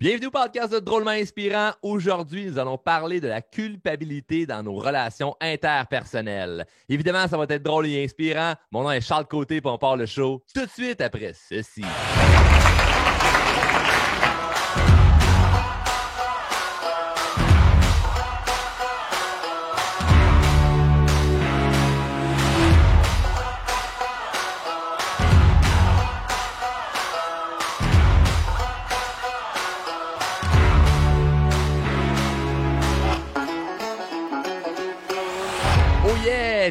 Bienvenue au podcast de Drôlement Inspirant. Aujourd'hui, nous allons parler de la culpabilité dans nos relations interpersonnelles. Évidemment, ça va être drôle et inspirant. Mon nom est Charles Côté, puis on part le show tout de suite après ceci.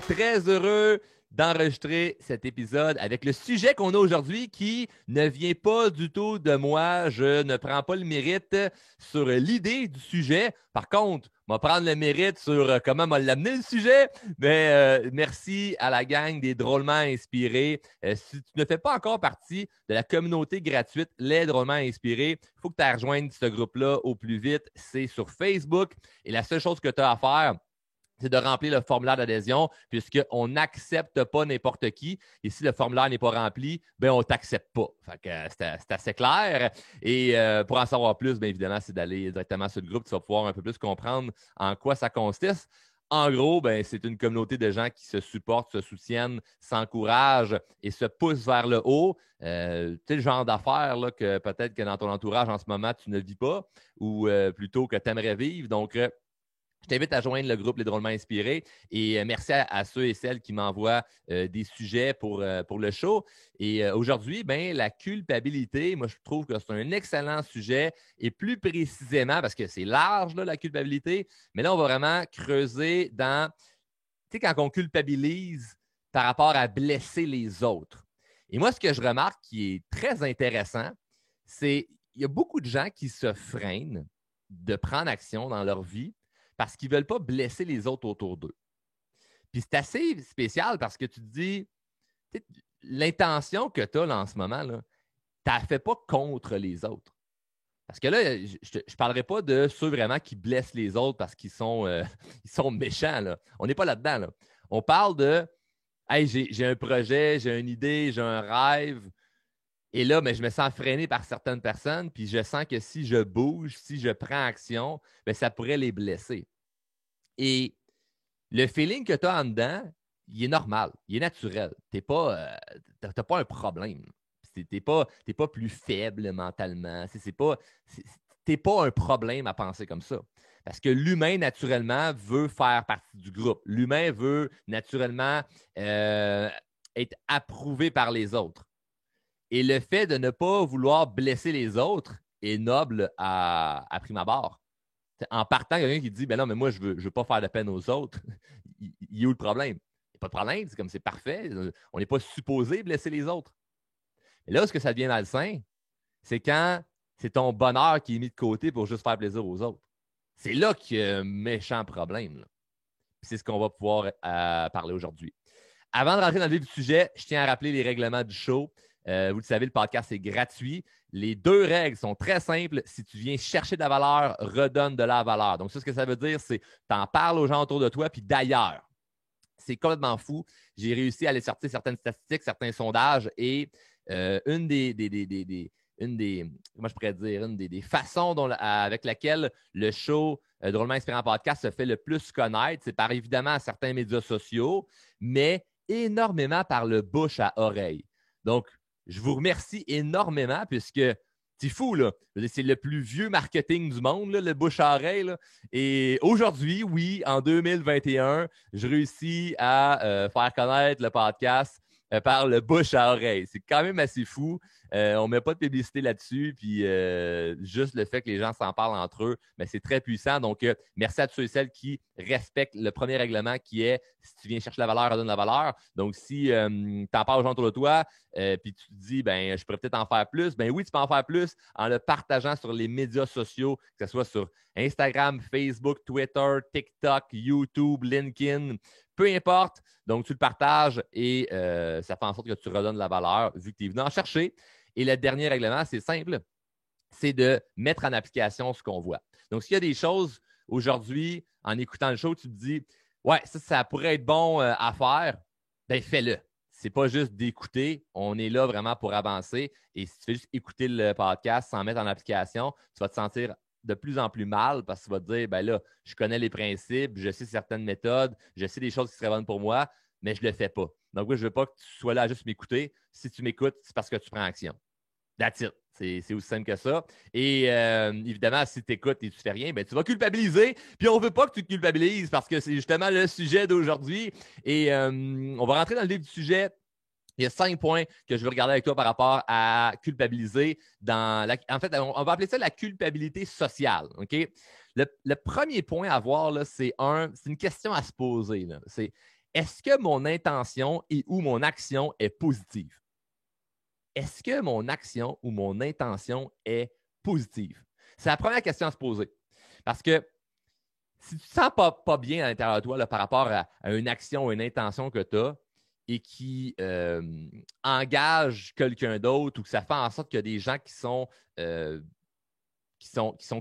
Très heureux d'enregistrer cet épisode avec le sujet qu'on a aujourd'hui qui ne vient pas du tout de moi. Je ne prends pas le mérite sur l'idée du sujet. Par contre, je vais prendre le mérite sur comment m'a l'amener le sujet. Mais merci à la gang des Drôlement Inspirés. Si tu ne fais pas encore partie de la communauté gratuite Les Drôlement Inspirés, il faut que tu rejoignes ce groupe-là au plus vite. C'est sur Facebook. Et la seule chose que tu as à faire, c'est de remplir le formulaire d'adhésion puisqu'on n'accepte pas n'importe qui. Et si le formulaire n'est pas rempli, on ne t'accepte pas. Fait que, c'est assez clair. Et pour en savoir plus, bien évidemment, c'est d'aller directement sur le groupe. Tu vas pouvoir un peu plus comprendre en quoi ça consiste. En gros, c'est une communauté de gens qui se supportent, se soutiennent, s'encouragent et se poussent vers le haut. Tu sais, le genre d'affaires là, que peut-être que dans ton entourage en ce moment, tu ne vis pas ou plutôt que tu aimerais vivre. Donc, je t'invite à joindre le groupe Les Drôlement Inspirés et merci à ceux et celles qui m'envoient des sujets pour le show. Et aujourd'hui, la culpabilité, moi, je trouve que c'est un excellent sujet et plus précisément, parce que c'est large, là, la culpabilité, mais là, on va vraiment creuser dans, tu sais, quand on culpabilise par rapport à blesser les autres. Et moi, ce que je remarque qui est très intéressant, c'est qu'il y a beaucoup de gens qui se freinent de prendre action dans leur vie parce qu'ils ne veulent pas blesser les autres autour d'eux. Puis c'est assez spécial parce que tu te dis, l'intention que tu as là, en ce moment, tu ne la fais pas contre les autres. Parce que là, je ne parlerai pas de ceux vraiment qui blessent les autres parce qu'ils sont, ils sont méchants. Là. On n'est pas là-dedans. Là. On parle de, hey, j'ai un projet, j'ai une idée, j'ai un rêve. Et là, je me sens freiné par certaines personnes, puis je sens que si je bouge, si je prends action, ça pourrait les blesser. Et le feeling que tu as en dedans, il est normal, il est naturel. Tu n'as pas un problème. Tu n'es pas plus faible mentalement. Tu n'es pas un problème à penser comme ça. Parce que l'humain, naturellement, veut faire partie du groupe. L'humain veut naturellement être approuvé par les autres. Et le fait de ne pas vouloir blesser les autres est noble à prime abord. En partant, il y a quelqu'un qui dit non, mais moi, je veux pas faire de peine aux autres. Il y a où le problème? Il n'y a pas de problème, c'est comme c'est parfait. On n'est pas supposé blesser les autres. Et là, où est-ce que ça devient malsain? C'est quand c'est ton bonheur qui est mis de côté pour juste faire plaisir aux autres. C'est là qu'il y a un méchant problème. Là. C'est ce qu'on va pouvoir parler aujourd'hui. Avant de rentrer dans le vif du sujet, je tiens à rappeler les règlements du show. Vous le savez, le podcast est gratuit. Les 2 règles sont très simples. Si tu viens chercher de la valeur, redonne de la valeur. Donc, ça, ce que ça veut dire, c'est que tu en parles aux gens autour de toi, puis d'ailleurs. C'est complètement fou. J'ai réussi à aller sortir certaines statistiques, certains sondages et une des façons avec laquelle le show Drôlement Inspirant Podcast se fait le plus connaître, c'est par évidemment certains médias sociaux, mais énormément par le bouche à oreille. Donc, je vous remercie énormément puisque c'est fou, là. C'est le plus vieux marketing du monde, là, le bouche à oreille. Là. Et aujourd'hui, oui, en 2021, je réussis à faire connaître le podcast par le bouche à oreille. C'est quand même assez fou. On ne met pas de publicité là-dessus, puis juste le fait que les gens s'en parlent entre eux, c'est très puissant. Donc, merci à tous ceux et celles qui respectent le premier règlement qui est si tu viens chercher la valeur, redonne la valeur. Donc, si tu en parles aux gens autour de toi, puis tu te dis, je pourrais peut-être en faire plus, oui, tu peux en faire plus en le partageant sur les médias sociaux, que ce soit sur Instagram, Facebook, Twitter, TikTok, YouTube, LinkedIn, peu importe. Donc, tu le partages et ça fait en sorte que tu redonnes la valeur vu que tu es venu en chercher. Et le dernier règlement, c'est simple, c'est de mettre en application ce qu'on voit. Donc, s'il y a des choses aujourd'hui, en écoutant le show, tu te dis, ouais, ça pourrait être bon à faire, fais-le. c'est pas juste d'écouter. On est là vraiment pour avancer. Et si tu fais juste écouter le podcast sans mettre en application, tu vas te sentir de plus en plus mal parce que tu vas te dire, ben là, je connais les principes, je sais certaines méthodes, je sais des choses qui seraient bonnes pour moi, mais je ne le fais pas. Donc, oui, je ne veux pas que tu sois là à juste m'écouter. Si tu m'écoutes, c'est parce que tu prends action. That's it. C'est aussi simple que ça. Et évidemment, si tu écoutes et tu ne fais rien, ben, tu vas culpabiliser. Puis on ne veut pas que tu culpabilises parce que c'est justement le sujet d'aujourd'hui. Et on va rentrer dans le vif du sujet. Il y a 5 points que je veux regarder avec toi par rapport à culpabiliser. En fait, on va appeler ça la culpabilité sociale. OK? Le premier point à voir, là, c'est une question à se poser. Là. C'est est-ce que mon intention et ou mon action est positive? Est-ce que mon action ou mon intention est positive? C'est la première question à se poser. Parce que si tu ne te sens pas bien à l'intérieur de toi là, par rapport à une action ou une intention que tu as et qui engage quelqu'un d'autre ou que ça fait en sorte qu'il y a des gens qui sont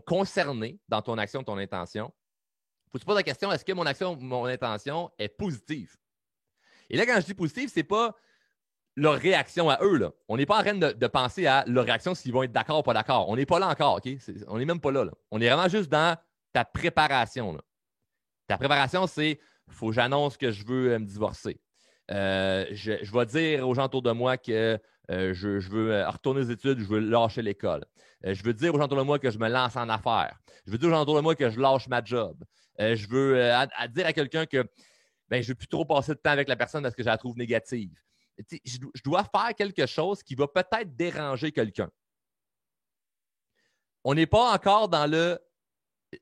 concernés dans ton action, ton intention, il faut que tu te poses la question, est-ce que mon action ou mon intention est positive? Et là, quand je dis positive, ce n'est pas leur réaction à eux. Là. On n'est pas en train de penser à leur réaction s'ils vont être d'accord ou pas d'accord. On n'est pas là encore. OK? On n'est même pas là, là. On est vraiment juste dans ta préparation. Là. Ta préparation, c'est il faut que j'annonce que je veux me divorcer. Je vais dire aux gens autour de moi que je veux retourner aux études, je veux lâcher l'école. Je veux dire aux gens autour de moi que je me lance en affaires. Je veux dire aux gens autour de moi que je lâche ma job. Je veux dire à quelqu'un que je ne veux plus trop passer de temps avec la personne parce que je la trouve négative. Je dois faire quelque chose qui va peut-être déranger quelqu'un. On n'est pas encore dans le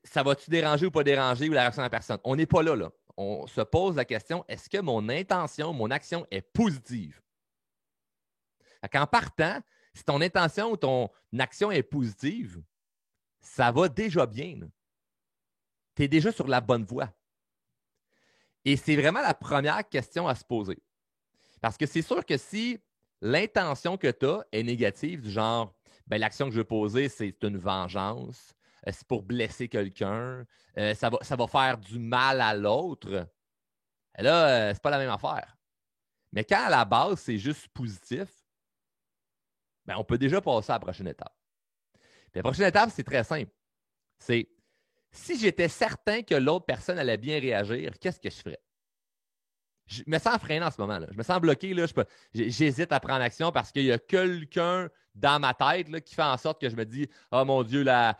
ça va-tu déranger ou pas déranger ou la réaction de la personne. On n'est pas là, là. On se pose la question, est-ce que mon intention, mon action est positive? En partant, si ton intention ou ton action est positive, ça va déjà bien. Tu es déjà sur la bonne voie. Et c'est vraiment la première question à se poser. Parce que c'est sûr que si l'intention que tu as est négative, du genre, l'action que je veux poser, c'est une vengeance, c'est pour blesser quelqu'un, ça va faire du mal à l'autre, là, c'est pas la même affaire. Mais quand à la base, c'est juste positif, on peut déjà passer à la prochaine étape. Puis la prochaine étape, c'est très simple. C'est si j'étais certain que l'autre personne allait bien réagir, qu'est-ce que je ferais? Je me sens freiné en ce moment. Là. Je me sens bloqué. Là. J'hésite à prendre action parce qu'il y a quelqu'un dans ma tête là, qui fait en sorte que je me dis oh mon Dieu, là,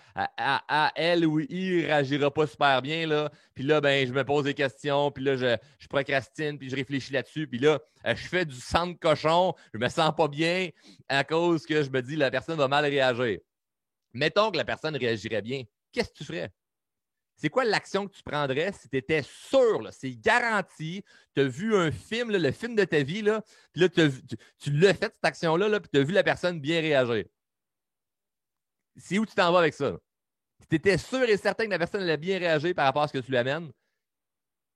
elle ou il ne réagira pas super bien. Là. Puis là, je me pose des questions. Puis là, je procrastine. Puis je réfléchis là-dessus. Puis là, je fais du sang de cochon. Je me sens pas bien à cause que je me dis la personne va mal réagir. Mettons que la personne réagirait bien. Qu'est-ce que tu ferais? C'est quoi l'action que tu prendrais si tu étais sûr, là, c'est garanti, tu as vu un film, là, le film de ta vie, là, puis là, tu l'as fait, cette action-là, là, puis tu as vu la personne bien réagir. C'est où tu t'en vas avec ça? Là? Si tu étais sûr et certain que la personne allait bien réagir par rapport à ce que tu lui amènes,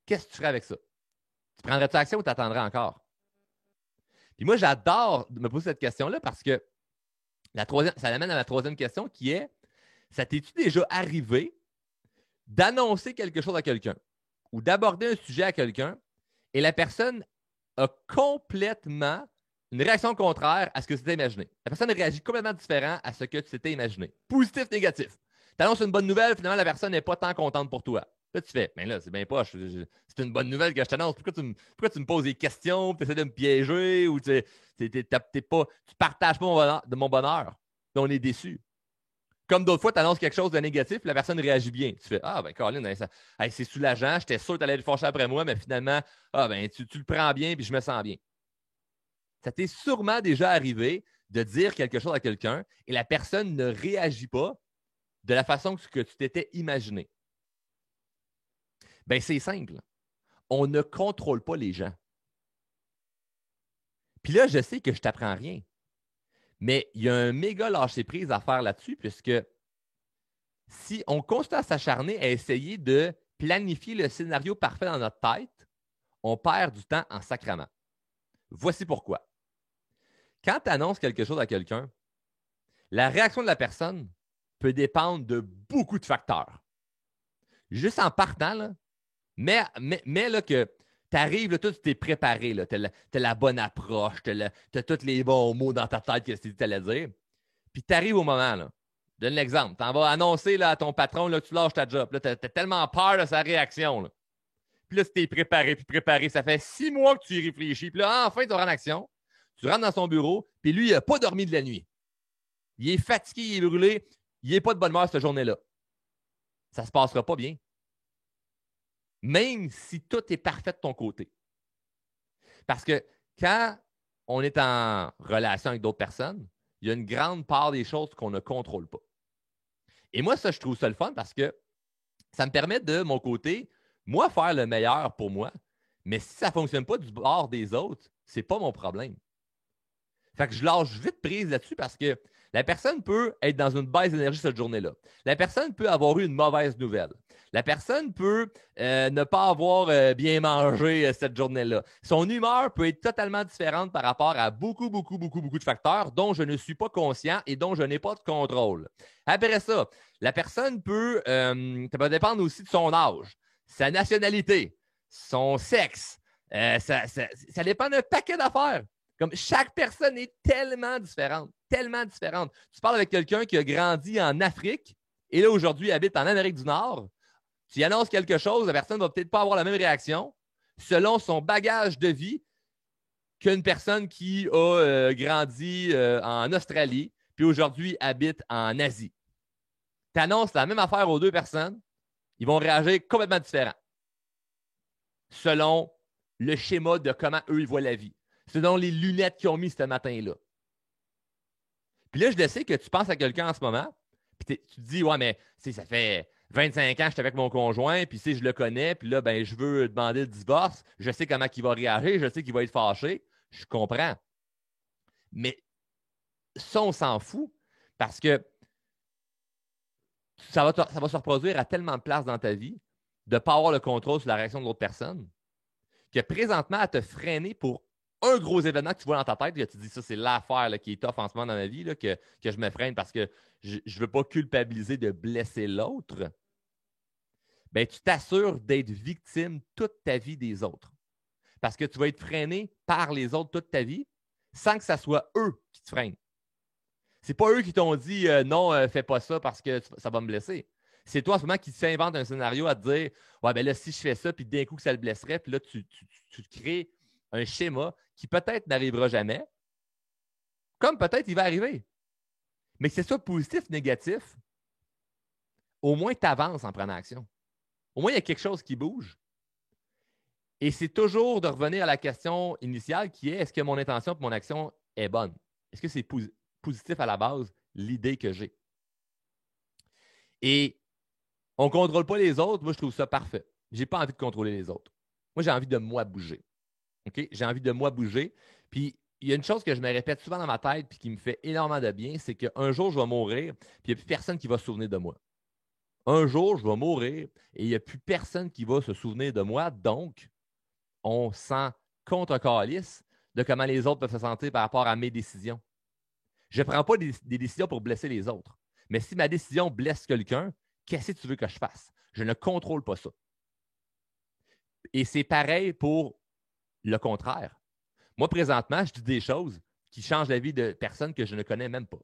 qu'est-ce que tu ferais avec ça? Tu prendrais-tu action ou tu attendrais encore? Puis moi, j'adore me poser cette question-là parce que ça l'amène à la troisième question qui est, ça t'es-tu déjà arrivé d'annoncer quelque chose à quelqu'un ou d'aborder un sujet à quelqu'un et la personne a complètement une réaction contraire à ce que tu t'étais imaginé. La personne réagit complètement différent à ce que tu t'étais imaginé. Positif, négatif. Tu annonces une bonne nouvelle, finalement, la personne n'est pas tant contente pour toi. Là, tu fais, là, c'est bien poche. C'est une bonne nouvelle que je t'annonce. Pourquoi tu me poses des questions, tu essaies de me piéger ou tu partages pas mon bonheur. Puis on est déçu. Comme d'autres fois, tu annonces quelque chose de négatif, la personne réagit bien. Tu fais ah, Colin, c'est soulageant, j'étais sûr que tu allais le fâcher après moi, mais finalement, tu le prends bien puis je me sens bien. Ça t'est sûrement déjà arrivé de dire quelque chose à quelqu'un et la personne ne réagit pas de la façon que tu t'étais imaginé. C'est simple. On ne contrôle pas les gens. Puis là, je sais que je ne t'apprends rien. Mais il y a un méga lâcher-prise à faire là-dessus, puisque si on continue à s'acharner à essayer de planifier le scénario parfait dans notre tête, on perd du temps en sacrament. Voici pourquoi. Quand tu annonces quelque chose à quelqu'un, la réaction de la personne peut dépendre de beaucoup de facteurs. Juste en partant, là, mais là que Tu arrives, toi, tu t'es préparé. Tu as la bonne approche, tu as tous les bons mots dans ta tête que tu allais dire. Puis tu arrives au moment. Là. Donne l'exemple. Tu en vas annoncer là, à ton patron là, que tu lâches ta job. Tu as tellement peur de sa réaction. Là. Puis là, tu t'es préparé, puis préparé. Ça fait 6 mois que tu y réfléchis. Puis là, enfin, tu auras en action. Tu rentres dans son bureau, puis lui, il n'a pas dormi de la nuit. Il est fatigué, il est brûlé. Il n'est pas de bonne humeur cette journée-là. Ça ne se passera pas bien. Même si tout est parfait de ton côté. Parce que quand on est en relation avec d'autres personnes, il y a une grande part des choses qu'on ne contrôle pas. Et moi, ça, je trouve ça le fun parce que ça me permet de, mon côté, moi, faire le meilleur pour moi. Mais si ça ne fonctionne pas du bord des autres, ce n'est pas mon problème. Fait que je lâche vite prise là-dessus parce que la personne peut être dans une baisse d'énergie cette journée-là. La personne peut avoir eu une mauvaise nouvelle. La personne peut ne pas avoir bien mangé cette journée-là. Son humeur peut être totalement différente par rapport à beaucoup de facteurs dont je ne suis pas conscient et dont je n'ai pas de contrôle. Après ça, la personne peut, ça peut dépendre aussi de son âge, sa nationalité, son sexe. Ça dépend d'un paquet d'affaires. Comme chaque personne est tellement différente, tellement différente. Tu parles avec quelqu'un qui a grandi en Afrique et là, aujourd'hui, habite en Amérique du Nord. Tu y annonces quelque chose, la personne ne va peut-être pas avoir la même réaction selon son bagage de vie qu'une personne qui a grandi en Australie puis aujourd'hui habite en Asie. Tu annonces la même affaire aux deux personnes, ils vont réagir complètement différent selon le schéma de comment eux, ils voient la vie. Selon les lunettes qu'ils ont mis ce matin-là. Puis là, je le sais que tu penses à quelqu'un en ce moment, puis tu te dis, ouais, mais ça fait 25 ans que je suis avec mon conjoint, puis je le connais, puis là, ben, je veux demander le divorce, je sais comment il va réagir, je sais qu'il va être fâché, je comprends. Mais ça, on s'en fout, parce que ça va se reproduire à tellement de places dans ta vie de ne pas avoir le contrôle sur la réaction de l'autre personne, que présentement, à te freiner pour un gros événement que tu vois dans ta tête, que tu dis ça, c'est l'affaire là, qui est tough en ce moment dans ma vie, là, que je me freine parce que je ne veux pas culpabiliser de blesser l'autre, ben, tu t'assures d'être victime toute ta vie des autres. Parce que tu vas être freiné par les autres toute ta vie sans que ce soit eux qui te freinent. Ce n'est pas eux qui t'ont dit non, fais pas ça parce que ça va me blesser. C'est toi en ce moment qui s'invente un scénario à te dire ouais, ben là, si je fais ça, puis d'un coup que ça le blesserait, puis là, tu crées un schéma qui peut-être n'arrivera jamais, comme peut-être il va arriver. Mais que ce soit positif, négatif, au moins tu avances en prenant action. Au moins, il y a quelque chose qui bouge. Et c'est toujours de revenir à la question initiale qui est est-ce que mon intention et mon action est bonne? Est-ce que c'est positif à la base, l'idée que j'ai? Et on ne contrôle pas les autres. Moi, je trouve ça parfait. Je n'ai pas envie de contrôler les autres. Moi, j'ai envie de moi bouger. Okay? J'ai envie de moi bouger. Puis, il y a une chose que je me répète souvent dans ma tête et qui me fait énormément de bien, c'est qu'un jour, je vais mourir puis il n'y a plus personne qui va se souvenir de moi. Un jour, je vais mourir et il n'y a plus personne qui va se souvenir de moi. Donc, on sent contre-calice de comment les autres peuvent se sentir par rapport à mes décisions. Je ne prends pas des décisions pour blesser les autres. Mais si ma décision blesse quelqu'un, qu'est-ce que tu veux que je fasse? Je ne contrôle pas ça. Et c'est pareil pour le contraire. Moi, présentement, je dis des choses qui changent la vie de personnes que je ne connais même pas.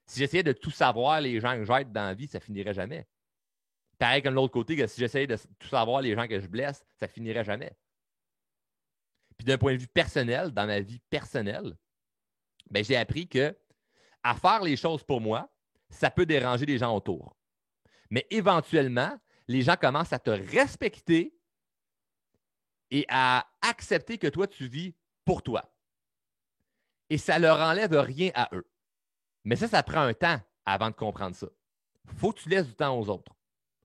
Si j'essayais de tout savoir les gens que j'aide dans la vie, ça ne finirait jamais. Pareil comme de l'autre côté, que si j'essayais de tout savoir les gens que je blesse, ça ne finirait jamais. Puis d'un point de vue personnel, dans ma vie personnelle, ben, j'ai appris que à faire les choses pour moi, ça peut déranger les gens autour. Mais éventuellement, les gens commencent à te respecter et à accepter que toi, tu vis pour toi. Et ça ne leur enlève rien à eux. Mais ça prend un temps avant de comprendre ça. Il faut que tu laisses du temps aux autres.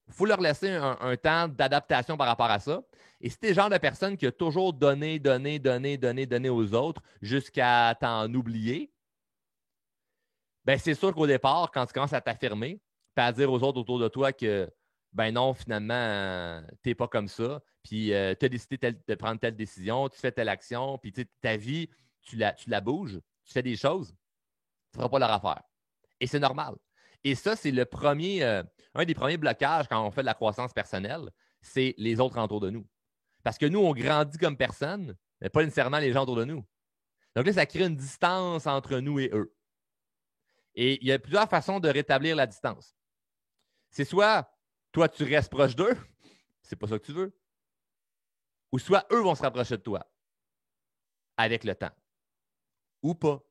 Il faut leur laisser un temps d'adaptation par rapport à ça. Et si tu es le genre de personne qui a toujours donné aux autres jusqu'à t'en oublier, ben c'est sûr qu'au départ, quand tu commences à t'affirmer, puis à dire aux autres autour de toi que ben non, finalement, tu n'es pas comme ça, puis tu as décidé de prendre telle décision, tu fais telle action, puis ta vie, tu la bouges, tu fais des choses, tu ne feras pas leur affaire. Et c'est normal. Et ça, c'est un des premiers blocages quand on fait de la croissance personnelle, c'est les autres autour de nous. Parce que nous, on grandit comme personne, mais pas nécessairement les gens autour de nous. Donc là, ça crée une distance entre nous et eux. Et il y a plusieurs façons de rétablir la distance. C'est soit toi, tu restes proche d'eux, c'est pas ça que tu veux, ou soit eux vont se rapprocher de toi avec le temps, ou pas.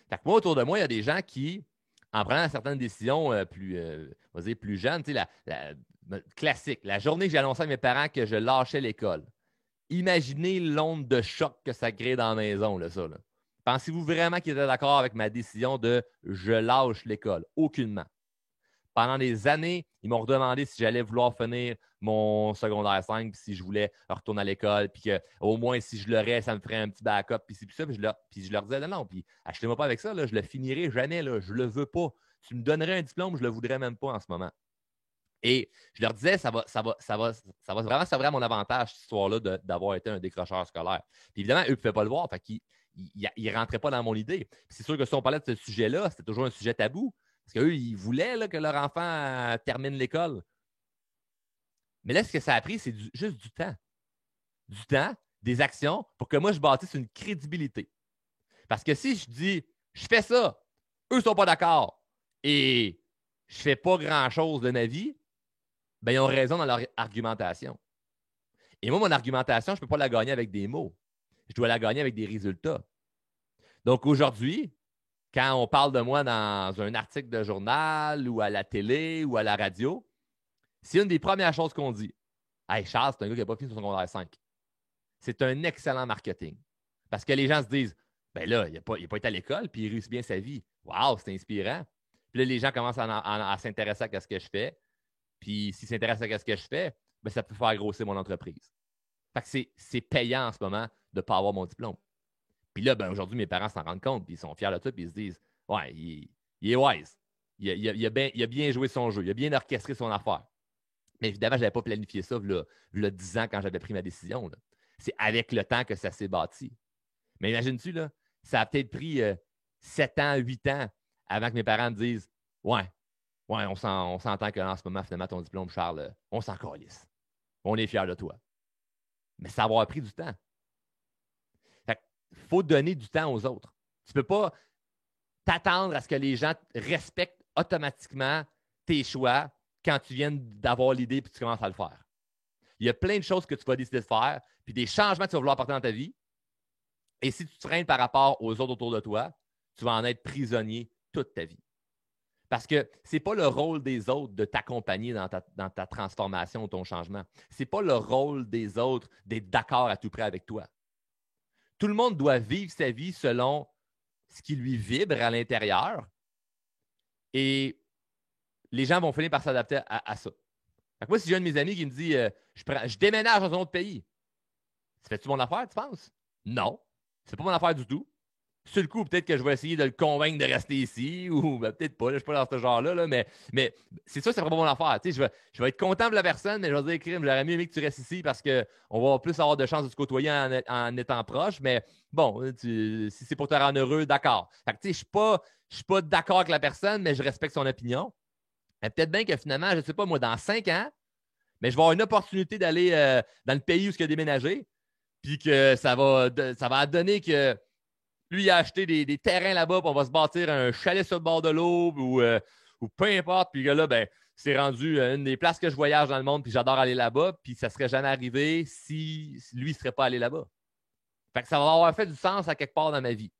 Fait que moi, autour de moi, il y a des gens qui, en prenant certaines décisions on va dire plus jeunes, tu sais, classique, la journée que j'ai annoncé à mes parents que je lâchais l'école, imaginez l'onde de choc que ça crée dans la maison, là, ça. Là. Pensez-vous vraiment qu'ils étaient d'accord avec ma décision de je lâche l'école? Aucunement. Pendant des années, ils m'ont redemandé si j'allais vouloir finir mon secondaire 5, puis si je voulais retourner à l'école, puis qu'au moins, si je l'aurais, ça me ferait un petit backup, puis c'est plus ça. Puis je leur disais, non, puis achetez-moi pas avec ça, là, je le finirai jamais, là, je le veux pas. Tu me donnerais un diplôme, je le voudrais même pas en ce moment. Et je leur disais, ça va vraiment servir à mon avantage, cette histoire-là, d'avoir été un décrocheur scolaire. Puis évidemment, eux ne pouvaient pas le voir, fait qu'ils ne rentraient pas dans mon idée. Puis c'est sûr que si on parlait de ce sujet-là, c'était toujours un sujet tabou. Parce qu'eux, ils voulaient là, que leur enfant termine l'école. Mais là, ce que ça a pris, c'est juste du temps. Du temps, des actions, pour que moi, je bâtisse une crédibilité. Parce que si je dis, je fais ça, eux ne sont pas d'accord, et je ne fais pas grand-chose de ma vie, ben, ils ont raison dans leur argumentation. Et moi, mon argumentation, je ne peux pas la gagner avec des mots. Je dois la gagner avec des résultats. Donc aujourd'hui, quand on parle de moi dans un article de journal ou à la télé ou à la radio, c'est une des premières choses qu'on dit. Hey, Charles, c'est un gars qui n'a pas fini son secondaire 5. C'est un excellent marketing. Parce que les gens se disent, ben là, il n'a pas été à l'école, puis il réussit bien sa vie. Waouh, c'est inspirant. Puis là, les gens commencent à s'intéresser à ce que je fais. Puis s'ils s'intéressent à ce que je fais, ben, ça peut faire grossir mon entreprise. Fait que c'est payant en ce moment de ne pas avoir mon diplôme. Puis là, ben, aujourd'hui, mes parents s'en rendent compte, puis ils sont fiers de tout, puis ils se disent, ouais, il est wise. Il a bien joué son jeu, il a bien orchestré son affaire. Mais évidemment, je n'avais pas planifié ça il y a 10 ans quand j'avais pris ma décision. Là. C'est avec le temps que ça s'est bâti. Mais imagines-tu, là, ça a peut-être pris 7 ans, 8 ans avant que mes parents me disent, ouais, on s'entend qu'en ce moment, finalement, ton diplôme, Charles, on s'en calisse. On est fiers de toi. Mais ça va avoir pris du temps. Il faut donner du temps aux autres. Tu ne peux pas t'attendre à ce que les gens respectent automatiquement tes choix quand tu viens d'avoir l'idée et que tu commences à le faire. Il y a plein de choses que tu vas décider de faire, puis des changements que tu vas vouloir apporter dans ta vie. Et si tu te freines par rapport aux autres autour de toi, tu vas en être prisonnier toute ta vie. Parce que ce n'est pas le rôle des autres de t'accompagner dans ta transformation ou ton changement. Ce n'est pas le rôle des autres d'être d'accord à tout prix avec toi. Tout le monde doit vivre sa vie selon ce qui lui vibre à l'intérieur et les gens vont finir par s'adapter à ça. Fait que moi, si j'ai un de mes amis qui me dit je déménage dans un autre pays, ça fait-tu mon affaire, tu penses? Non, c'est pas mon affaire du tout. Sur le coup, peut-être que je vais essayer de le convaincre de rester ici, ou ben, peut-être pas, là, je ne suis pas dans ce genre-là, là, mais c'est ça, c'est pas mon affaire. Tu sais, je vais être content de la personne, mais je vais dire, crime, j'aurais mieux aimé que tu restes ici parce qu'on va plus avoir de chances de se côtoyer en étant proche. Mais bon, si c'est pour te rendre heureux, d'accord. Fait que, tu sais, je suis pas d'accord avec la personne, mais je respecte son opinion. Mais peut-être bien que finalement, je ne sais pas, moi, dans 5 ans, mais je vais avoir une opportunité d'aller dans le pays où il a déménagé, puis que ça va donner que lui, il a acheté des terrains là-bas, puis on va se bâtir un chalet sur le bord de l'eau ou peu importe. Puis là, ben, c'est rendu une des places que je voyage dans le monde, puis j'adore aller là-bas, puis ça ne serait jamais arrivé si lui ne serait pas allé là-bas. Fait que ça va avoir fait du sens à quelque part dans ma vie.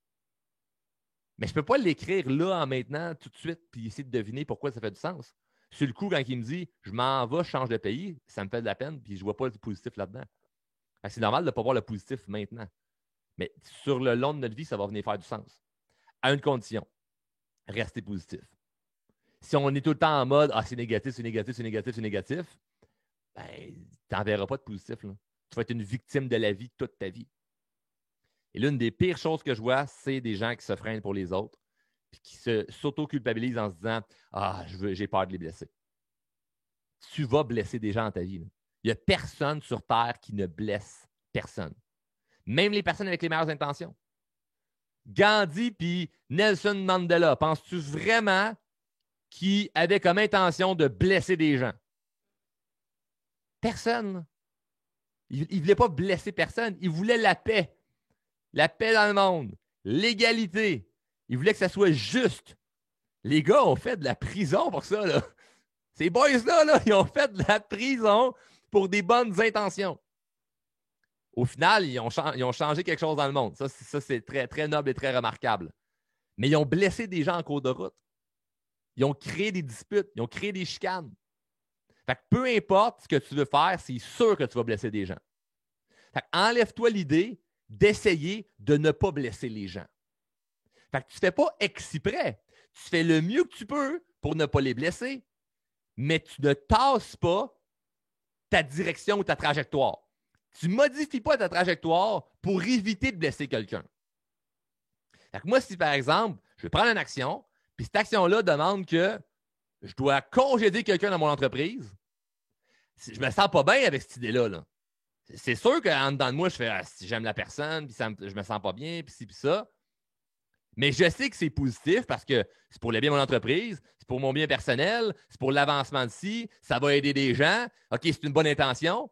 Mais je ne peux pas l'écrire là, en maintenant, tout de suite, puis essayer de deviner pourquoi ça fait du sens. Sur le coup, quand il me dit « je m'en vais, je change de pays », ça me fait de la peine, puis je ne vois pas le positif là-dedans. C'est normal de ne pas voir le positif maintenant. Mais sur le long de notre vie, ça va venir faire du sens. À une condition, rester positif. Si on est tout le temps en mode « ah, c'est négatif, c'est négatif, c'est négatif, c'est négatif », ben, tu n'en verras pas de positif. Là. Tu vas être une victime de la vie toute ta vie. Et l'une des pires choses que je vois, c'est des gens qui se freinent pour les autres et qui s'auto-culpabilisent en se disant « ah, j'ai peur de les blesser ». Tu vas blesser des gens dans ta vie. Là. Il n'y a personne sur Terre qui ne blesse personne. Même les personnes avec les meilleures intentions. Gandhi puis Nelson Mandela, penses-tu vraiment qu'ils avaient comme intention de blesser des gens? Personne. Il ne voulait pas blesser personne. Il voulait la paix. La paix dans le monde. L'égalité. Il voulait que ça soit juste. Les gars ont fait de la prison pour ça, là. Ces boys-là, là, ils ont fait de la prison pour des bonnes intentions. Au final, ils ont changé quelque chose dans le monde. Ça, c'est très, très noble et très remarquable. Mais ils ont blessé des gens en cours de route. Ils ont créé des disputes. Ils ont créé des chicanes. Fait que peu importe ce que tu veux faire, c'est sûr que tu vas blesser des gens. Fait que enlève-toi l'idée d'essayer de ne pas blesser les gens. Fait que tu ne fais pas exprès. Tu fais le mieux que tu peux pour ne pas les blesser, mais tu ne tasses pas ta direction ou ta trajectoire. Tu ne modifies pas ta trajectoire pour éviter de blesser quelqu'un. Fait que moi, si par exemple, je vais prendre une action, puis cette action-là demande que je dois congédier quelqu'un dans mon entreprise, je ne me sens pas bien avec cette idée-là. Là. C'est sûr qu'en dedans de moi, je fais si j'aime la personne, puis je me sens pas bien, puis ci, puis ça. Mais je sais que c'est positif parce que c'est pour le bien de mon entreprise, c'est pour mon bien personnel, c'est pour l'avancement de ci, ça va aider des gens. OK, c'est une bonne intention.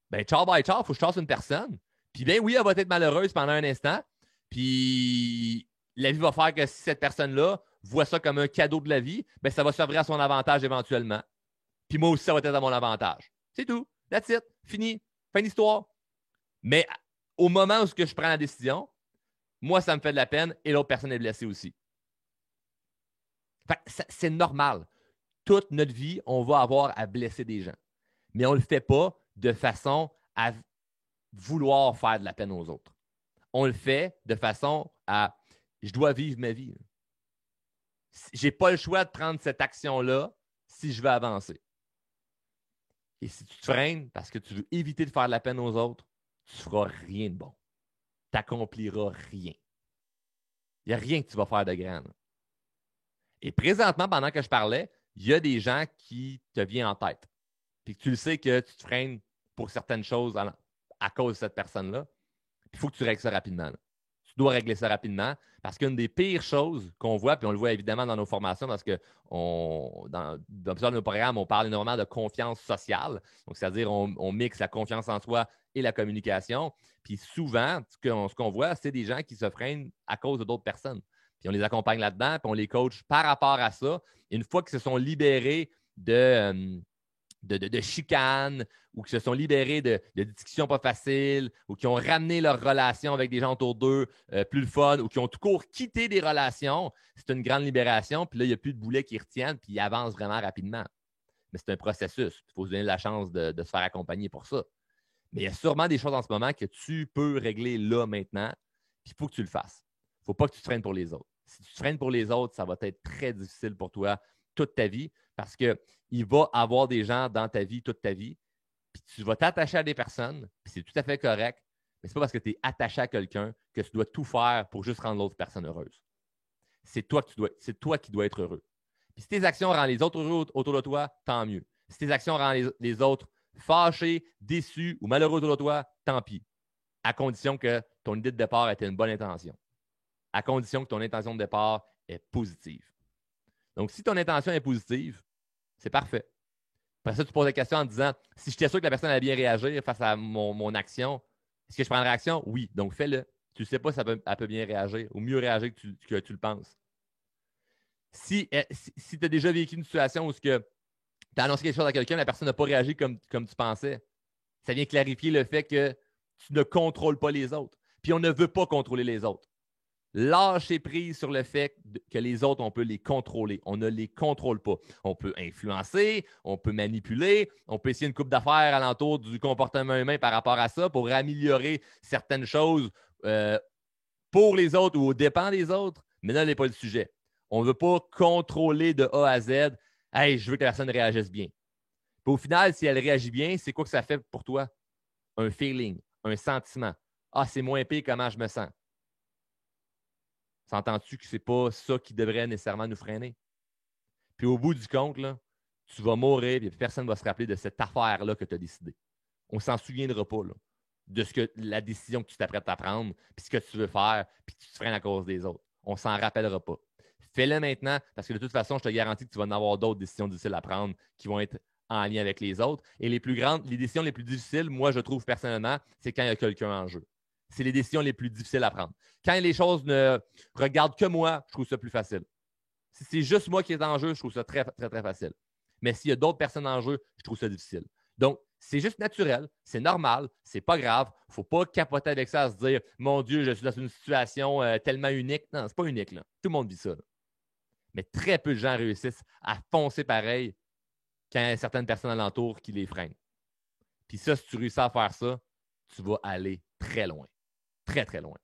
Ben, ciao, bye, ciao, il faut que je chasse une personne. Puis, ben oui, elle va être malheureuse pendant un instant. Puis, la vie va faire que si cette personne-là voit ça comme un cadeau de la vie, ben, ça va servir à son avantage éventuellement. Puis, moi aussi, ça va être à mon avantage. C'est tout. That's it. Fini. Fin d'histoire. Mais au moment où je prends la décision, moi, ça me fait de la peine et l'autre personne est blessée aussi. Fait que c'est normal. Toute notre vie, on va avoir à blesser des gens. Mais on ne le fait pas de façon à vouloir faire de la peine aux autres. On le fait de façon à je dois vivre ma vie. Je n'ai pas le choix de prendre cette action-là si je veux avancer. Et si tu te freines parce que tu veux éviter de faire de la peine aux autres, tu ne feras rien de bon. Tu n'accompliras rien. Il n'y a rien que tu vas faire de grand. Et présentement, pendant que je parlais, il y a des gens qui te viennent en tête. Puis que tu le sais que tu te freines pour certaines choses à cause de cette personne-là. Il faut que tu règles ça rapidement. Là. Tu dois régler ça rapidement parce qu'une des pires choses qu'on voit, puis on le voit évidemment dans nos formations parce que dans plusieurs de nos programmes, on parle énormément de confiance sociale. Donc, c'est-à-dire on mixe la confiance en soi et la communication. Puis souvent, ce qu'on voit, c'est des gens qui se freinent à cause d'autres personnes. Puis on les accompagne là-dedans, puis on les coach par rapport à ça. Et une fois qu'ils se sont libérés de chicanes ou qui se sont libérés de discussions pas faciles ou qui ont ramené leur relation avec des gens autour d'eux plus le fun ou qui ont tout court quitté des relations, c'est une grande libération. Puis là, il n'y a plus de boulets qui retiennent puis ils avancent vraiment rapidement. Mais c'est un processus. Il faut se donner la chance de se faire accompagner pour ça. Mais il y a sûrement des choses en ce moment que tu peux régler là, maintenant, puis il faut que tu le fasses. Il ne faut pas que tu te freines pour les autres. Si tu te freines pour les autres, ça va être très difficile pour toi toute ta vie parce qu'il va y avoir des gens dans ta vie toute ta vie, puis tu vas t'attacher à des personnes, puis c'est tout à fait correct, mais ce n'est pas parce que tu es attaché à quelqu'un que tu dois tout faire pour juste rendre l'autre personne heureuse. C'est toi qui dois être heureux. Puis si tes actions rendent les autres heureux autour de toi, tant mieux. Si tes actions rendent les autres fâchés, déçus ou malheureux autour de toi, tant pis. À condition que ton idée de départ était une bonne intention. À condition que ton intention de départ est positive. Donc, si ton intention est positive, c'est parfait. Après ça, tu poses la question en disant si j'étais sûr que la personne allait bien réagir face à mon action, est-ce que je prendrais action? Oui. Donc, fais-le. Tu ne sais pas si elle peut bien réagir ou mieux réagir que tu le penses. Si tu as déjà vécu une situation où tu as annoncé quelque chose à quelqu'un, la personne n'a pas réagi comme tu pensais, ça vient clarifier le fait que tu ne contrôles pas les autres. Puis on ne veut pas contrôler les autres. Lâcher prise sur le fait que les autres, on peut les contrôler. On ne les contrôle pas. On peut influencer, on peut manipuler, on peut essayer une coupe d'affaires alentour du comportement humain par rapport à ça pour améliorer certaines choses pour les autres ou aux dépens des autres, mais là, ce n'est pas le sujet. On ne veut pas contrôler de A à Z. Hey, je veux que la personne réagisse bien. Puis au final, si elle réagit bien, c'est quoi que ça fait pour toi? Un feeling, un sentiment. Ah, c'est moins pire comment je me sens. S'entends-tu que ce n'est pas ça qui devrait nécessairement nous freiner? Puis au bout du compte, là, tu vas mourir et personne ne va se rappeler de cette affaire-là que tu as décidée. On ne s'en souviendra pas là, de la décision que tu t'apprêtes à prendre, puis ce que tu veux faire, puis tu te freines à cause des autres. On ne s'en rappellera pas. Fais-le maintenant parce que de toute façon, je te garantis que tu vas en avoir d'autres décisions difficiles à prendre qui vont être en lien avec les autres. Et les décisions les plus difficiles, moi, je trouve personnellement, c'est quand il y a quelqu'un en jeu. C'est les décisions les plus difficiles à prendre. Quand les choses ne regardent que moi, je trouve ça plus facile. Si c'est juste moi qui est en jeu, je trouve ça très, très, très facile. Mais s'il y a d'autres personnes en jeu, je trouve ça difficile. Donc, c'est juste naturel, c'est normal, c'est pas grave. Il ne faut pas capoter avec ça, à se dire « Mon Dieu, je suis dans une situation tellement unique. » Non, c'est pas unique. Là. Tout le monde vit ça. Là. Mais très peu de gens réussissent à foncer pareil quand il y a certaines personnes alentour qui les freinent. Puis ça, si tu réussis à faire ça, tu vas aller très loin. Très, très loin.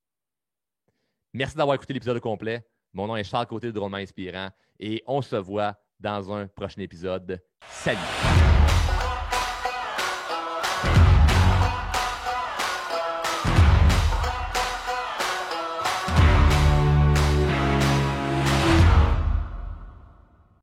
Merci d'avoir écouté l'épisode complet. Mon nom est Charles Côté de Drôlement Inspirant et on se voit dans un prochain épisode. Salut!